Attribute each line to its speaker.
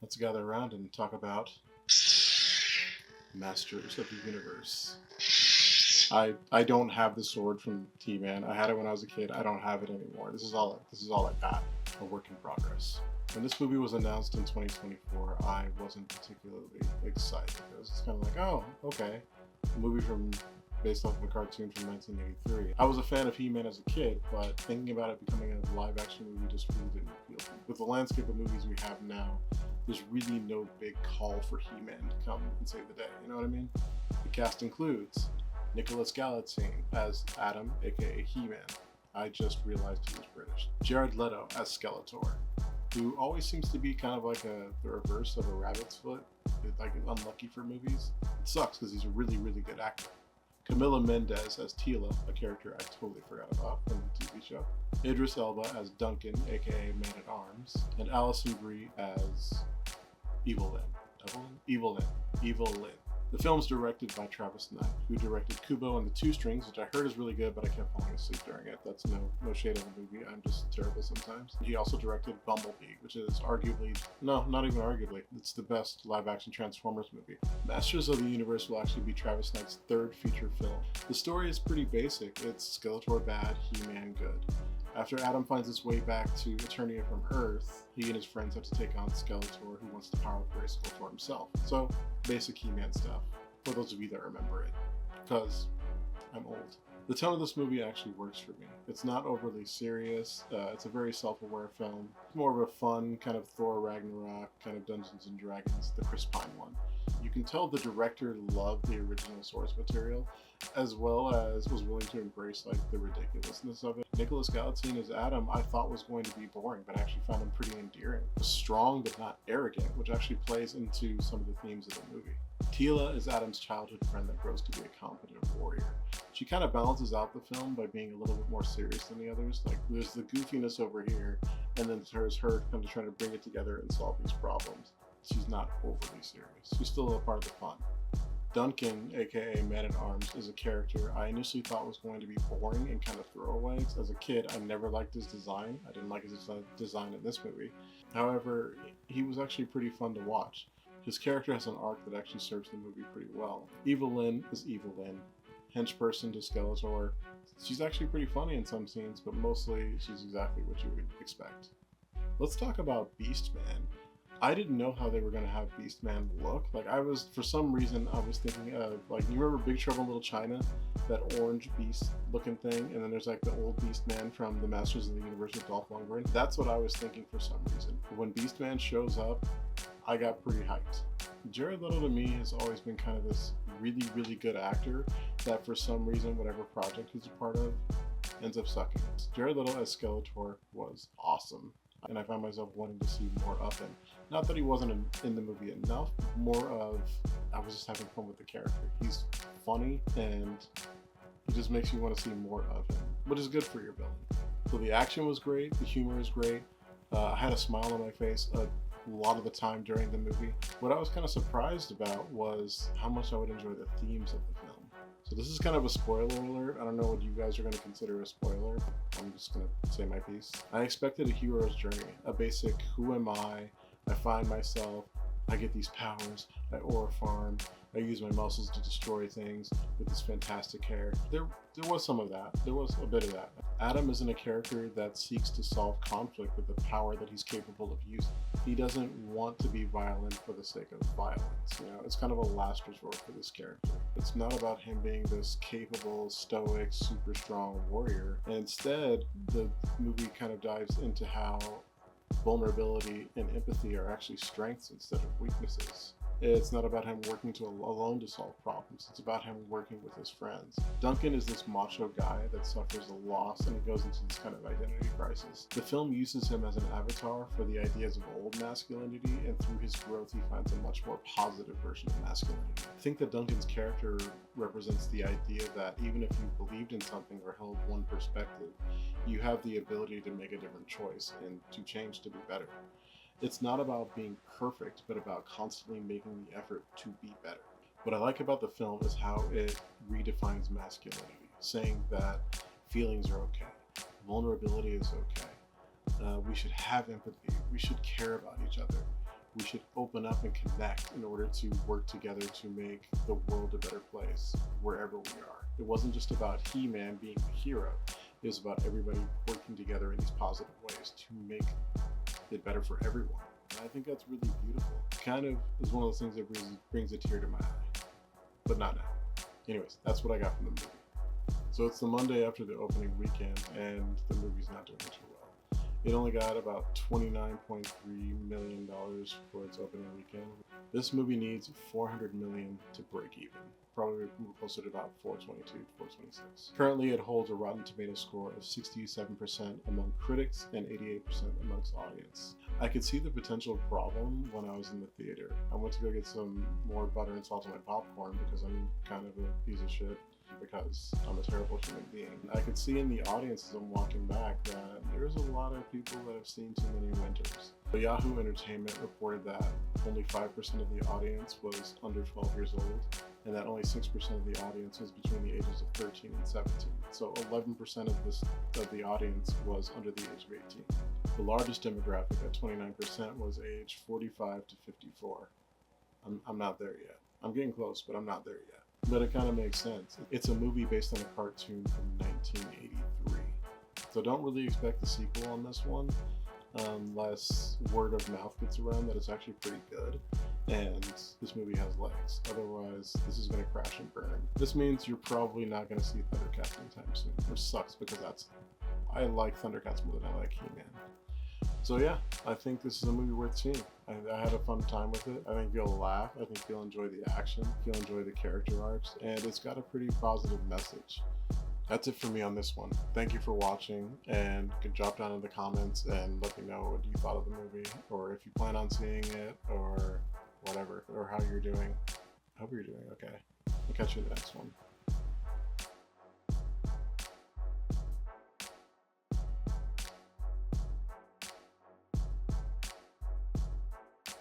Speaker 1: Let's gather around and talk about Masters of the Universe. I don't have the sword from T-Man. I had it when I was a kid. I don't have it anymore. This is all I got. A work in progress. When this movie was announced in 2024, I wasn't particularly excited. It was just kind of like, oh, okay, a movie based off of a cartoon from 1983. I was a fan of He-Man as a kid, but thinking about it becoming a live-action movie just really didn't appeal to me. With the landscape of movies we have now, there's really no big call for He-Man to come and save the day. You know what I mean? The cast includes Nicholas Gallatin as Adam, aka He-Man. I just realized he was British. Jared Leto as Skeletor, who always seems to be kind of like the reverse of a rabbit's foot, like unlucky for movies. It sucks because he's a really, really good actor. Camila Mendes as Tila, a character I totally forgot about from the TV show. Idris Elba as Duncan, aka Man-at-Arms. And Alison Brie as Evil Lynn. The film's directed by Travis Knight, who directed Kubo and the Two Strings, which I heard is really good, but I kept falling asleep during it. That's no shade of the movie. I'm just terrible sometimes. He also directed Bumblebee, which is arguably, no, not even arguably, it's the best live-action Transformers movie. Masters of the Universe will actually be Travis Knight's third feature film. The story is pretty basic. It's Skeletor bad, He-Man good. After Adam finds his way back to Eternia from Earth, he and his friends have to take on Skeletor, who wants to power up Skeletor himself. So, basic He-Man stuff, for those of you that remember it, because I'm old. The tone of this movie actually works for me. It's not overly serious. It's a very self-aware film. It's more of a fun kind of Thor Ragnarok, kind of Dungeons and Dragons, the Chris Pine one. You can tell the director loved the original source material, as well as was willing to embrace like the ridiculousness of it. Nicholas Gallatin as Adam I thought was going to be boring, but I actually found him pretty endearing. Strong but not arrogant, which actually plays into some of the themes of the movie. Tila is Adam's childhood friend that grows to be a competent warrior. She kind of balances out the film by being a little bit more serious than the others. Like there's the goofiness over here, and then there's her kind of trying to bring it together and solve these problems. She's not overly serious. She's still a part of the fun. Duncan, aka Man-at-Arms, is a character I initially thought was going to be boring and kind of throwaway. As a kid, I never liked his design. I didn't like his design in this movie. However, he was actually pretty fun to watch. His character has an arc that actually serves the movie pretty well. Evil Lynn is Evil Lynn, henchperson to Skeletor. She's actually pretty funny in some scenes, but mostly she's exactly what you would expect. Let's talk about Beastman. I didn't know how they were going to have Beastman look. Like for some reason, I was thinking of, like, you remember Big Trouble in Little China? That orange beast looking thing, and then there's like the old Beastman from the Masters of the Universe with Dolph Lundgren. That's what I was thinking for some reason. When Beastman shows up, I got pretty hyped. Jared Leto to me has always been kind of this really, really good actor that for some reason, whatever project he's a part of, ends up sucking. Jared Leto as Skeletor was awesome, and I found myself wanting to see more of him. Not that he wasn't in the movie enough, more of I was just having fun with the character. He's funny, and it just makes you want to see more of him, which is good for your villain. So the action was great, the humor is great. I had a smile on my face a lot of the time during the movie. What I was kind of surprised about was how much I would enjoy the themes of the film. So this is kind of a spoiler alert. I don't know what you guys are going to consider a spoiler. I'm just going to say my piece. I expected a hero's journey, a basic who am I find myself, I get these powers, I ore a farm, I use my muscles to destroy things with this fantastic hair. There was some of that. There was a bit of that. Adam isn't a character that seeks to solve conflict with the power that he's capable of using. He doesn't want to be violent for the sake of violence. You know, it's kind of a last resort for this character. It's not about him being this capable, stoic, super strong warrior. And instead, the movie kind of dives into how vulnerability and empathy are actually strengths instead of weaknesses. It's not about him working alone to solve problems. It's about him working with his friends. Duncan is this macho guy that suffers a loss, and he goes into this kind of identity crisis. The film uses him as an avatar for the ideas of old masculinity, and through his growth he finds a much more positive version of masculinity. I think that Duncan's character represents the idea that even if you believed in something or held one perspective, you have the ability to make a different choice and to change to be better. It's not about being perfect, but about constantly making the effort to be better. What I like about the film is how it redefines masculinity, saying that feelings are okay, vulnerability is okay, we should have empathy, we should care about each other, We should open up and connect in order to work together to make the world a better place wherever we are. It wasn't just about He-Man being a hero. It was about everybody working together in these positive ways to make it better for everyone. And I think that's really beautiful. Kind of is one of those things that brings a tear to my eye. But not now. Anyways, that's what I got from the movie. So it's the Monday after the opening weekend, and the movie's not doing too well. It only got about $29.3 million for its opening weekend. This movie needs $400 million to break even. Probably closer to about 422, 426. Currently, it holds a Rotten Tomatoes score of 67% among critics and 88% amongst audience. I could see the potential problem when I was in the theater. I went to go get some more butter and salt on my popcorn because I'm kind of a piece of shit, because I'm a terrible human being. I could see in the audience as I'm walking back that there's a lot of people that have seen too many winters. Yahoo Entertainment reported that only 5% of the audience was under 12 years old, and that only 6% of the audience was between the ages of 13 and 17. So 11% of the audience was under the age of 18. The largest demographic at 29% was age 45 to 54. I'm not there yet. I'm getting close, but I'm not there yet. But it kind of makes sense. It's a movie based on a cartoon from 1983. So don't really expect a sequel on this one, unless word of mouth gets around that it's actually pretty good and this movie has legs. Otherwise, this is going to crash and burn. This means you're probably not going to see Thundercats anytime soon, which sucks because I like Thundercats more than I like He-Man. So yeah, I think this is a movie worth seeing. I had a fun time with it. I think you'll laugh. I think you'll enjoy the action. You'll enjoy the character arcs. And it's got a pretty positive message. That's it for me on this one. Thank you for watching, and you can drop down in the comments and let me know what you thought of the movie, or if you plan on seeing it, or whatever, or how you're doing. I hope you're doing okay. I'll catch you in the next one.